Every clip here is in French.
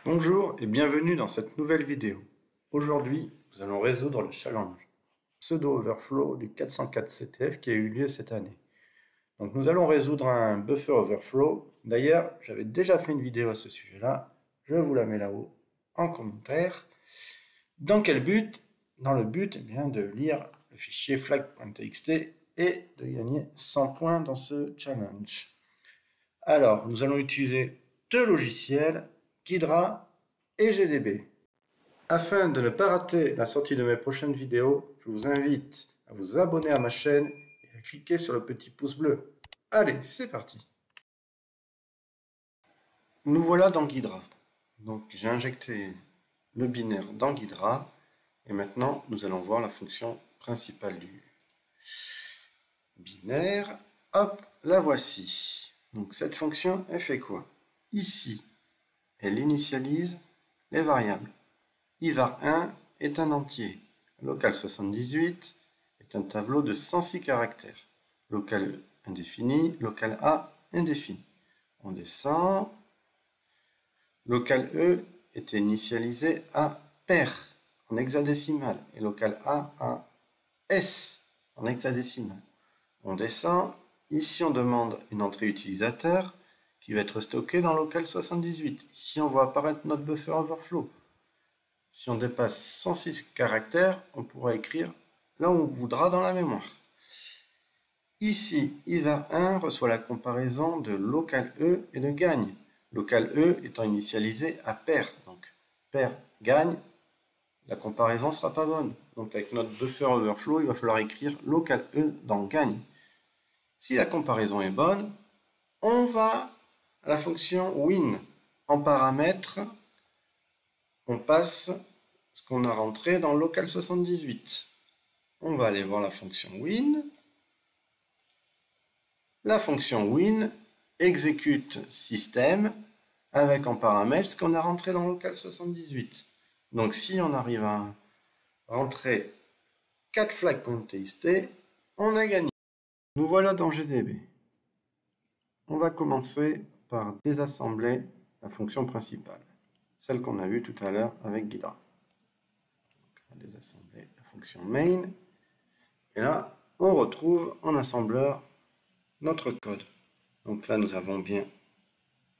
Bonjour et bienvenue dans cette nouvelle vidéo. Aujourd'hui, nous allons résoudre le challenge pseudo-overflow du 404 CTF qui a eu lieu cette année. Donc nous allons résoudre un buffer overflow. D'ailleurs, j'avais déjà fait une vidéo à ce sujet-là. Je vous la mets là-haut en commentaire. Dans quel but? Dans le but de lire le fichier flag.txt et de gagner 100 points dans ce challenge. Alors, nous allons utiliser deux logiciels, Ghidra et GDB. Afin de ne pas rater la sortie de mes prochaines vidéos, je vous invite à vous abonner à ma chaîne et à cliquer sur le petit pouce bleu. Allez, c'est parti. Nous voilà dans Ghidra. Donc j'ai injecté le binaire dans Ghidra et maintenant nous allons voir la fonction principale du binaire. Hop, la voici. Donc cette fonction, elle fait quoi? Ici, elle initialise les variables. ivar1 est un entier. Local 78 est un tableau de 106 caractères. Local E indéfini, local A indéfini. On descend. Local E est initialisé à pair en hexadécimal et local A à S en hexadécimal. On descend. Ici, on demande une entrée utilisateur qui va être stockée dans local 78. Ici, on voit apparaître notre buffer overflow. Si on dépasse 106 caractères, on pourra écrire là où on voudra dans la mémoire. Ici, ivar1 reçoit la comparaison de local E et de gagne. Local E étant initialisé à pair. Donc, pair gagne, la comparaison ne sera pas bonne. Donc, avec notre buffer overflow, il va falloir écrire local E dans gagne. Si la comparaison est bonne, on va à la fonction win. En paramètre, on passe ce qu'on a rentré dans local 78. On va aller voir la fonction win. La fonction win exécute système avec en paramètre ce qu'on a rentré dans local 78. Donc si on arrive à rentrer 4 flag.txt, on a gagné. Nous voilà dans GDB. On va commencer par désassembler la fonction principale, celle qu'on a vue tout à l'heure avec Ghidra. On va désassembler la fonction main. Et là, on retrouve en assembleur notre code. Donc là, nous avons bien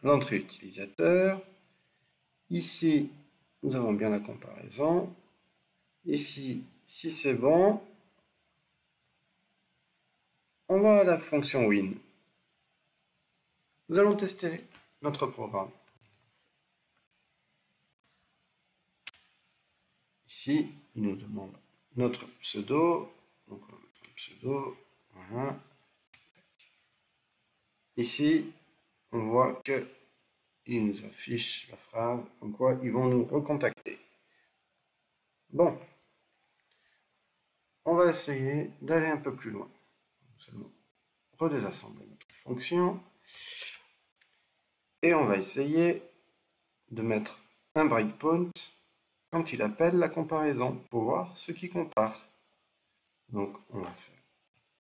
l'entrée utilisateur. Ici, nous avons bien la comparaison. Ici, si c'est bon, on va à la fonction win. Nous allons tester notre programme. Ici, il nous demande notre pseudo. Donc, on va mettre un pseudo. Voilà. Ici, on voit qu'il nous affiche la phrase comme quoi ils vont nous recontacter. Bon, on va essayer d'aller un peu plus loin. Nous allons redésassembler notre fonction et on va essayer de mettre un breakpoint quand il appelle la comparaison pour voir ce qui compare. Donc on va faire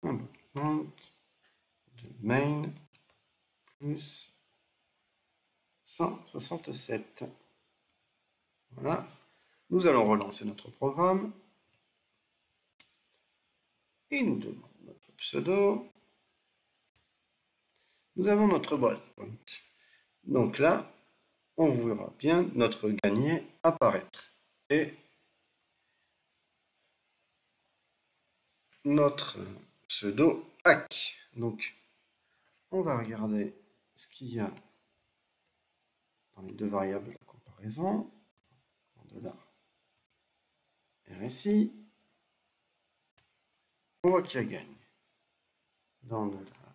un breakpoint de main plus 167. Voilà. Nous allons relancer notre programme. Il nous demande notre pseudo. Nous avons notre breakpoint. Donc là, on verra bien notre gagné apparaître. Et notre pseudo hack. Donc, on va regarder ce qu'il y a dans les deux variables de la comparaison. De là, RSI. On voit qu'il y a gagne. Dans de la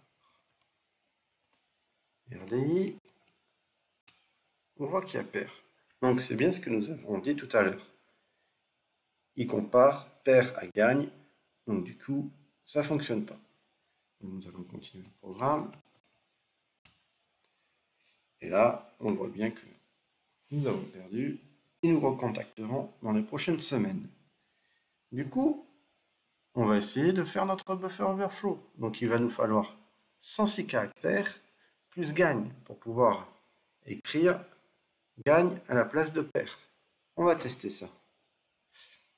RDI, on voit qu'il y a pair. Donc c'est bien ce que nous avons dit tout à l'heure. Il compare pair à gagne. Donc du coup, ça ne fonctionne pas. Donc, nous allons continuer le programme. Et là, on voit bien que nous avons perdu. Ils nous recontacteront dans les prochaines semaines. Du coup, on va essayer de faire notre buffer overflow. Donc il va nous falloir 106 caractères plus gagne pour pouvoir écrire gagne à la place de perd. On va tester ça.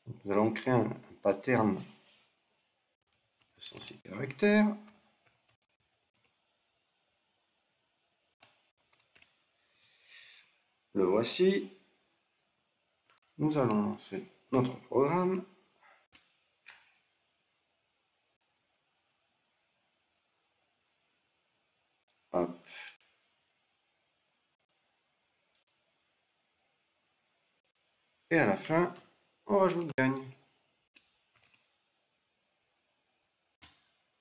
Donc, nous allons créer un pattern de 106 caractères. Le voici. Nous allons lancer notre programme. Hop. Et à la fin, on rajoute gagne.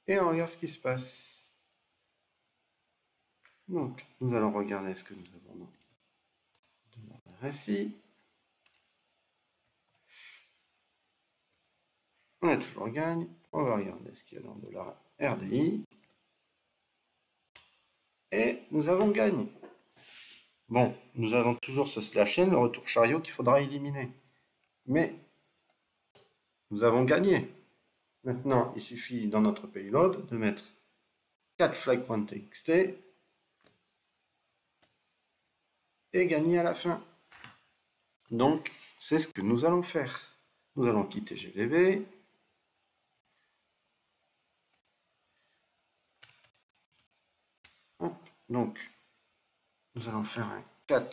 Et on regarde ce qui se passe. Donc, nous allons regarder ce que nous avons dans le récit. On a toujours gagne. On va regarder ce qu'il y a dans de la RDI. Et nous avons gagne. Bon, nous avons toujours ce slash n, le retour chariot qu'il faudra éliminer. Mais nous avons gagné. Maintenant, il suffit dans notre payload de mettre 4 flag.txt et gagner à la fin. Donc, c'est ce que nous allons faire. Nous allons quitter GDB. Hop, donc, nous allons faire un cat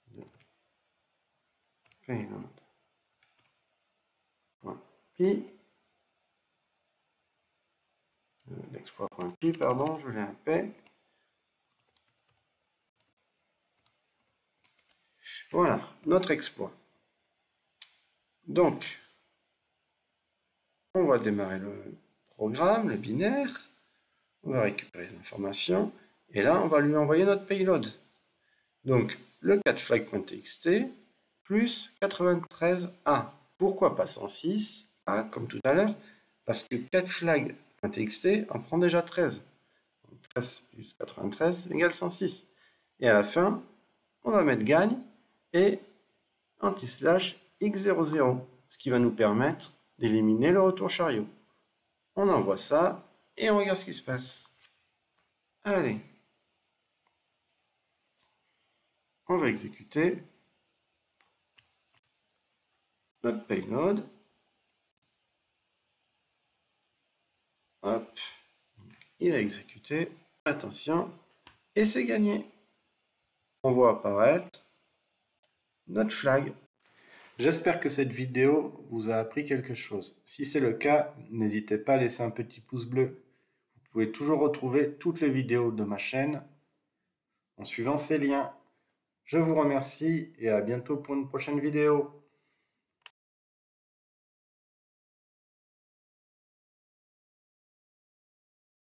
de payload.py. L'exploit.py, pardon, je l'ai un P. Voilà, notre exploit. Donc, on va démarrer le programme, le binaire. On va récupérer l'information. Et là, on va lui envoyer notre payload. Donc, le 4flag.txt plus 93A. Pourquoi pas 106A, comme tout à l'heure? Parce que 4flag.txt en prend déjà 13. Donc, 13 plus 93 égale 106. Et à la fin, on va mettre gagne et anti-slash x00, ce qui va nous permettre d'éliminer le retour chariot. On envoie ça et on regarde ce qui se passe. Allez. On va exécuter notre payload. Hop. Il a exécuté. Attention. Et c'est gagné. On voit apparaître notre flag. J'espère que cette vidéo vous a appris quelque chose. Si c'est le cas, n'hésitez pas à laisser un petit pouce bleu. Vous pouvez toujours retrouver toutes les vidéos de ma chaîne en suivant ces liens. Je vous remercie et à bientôt pour une prochaine vidéo.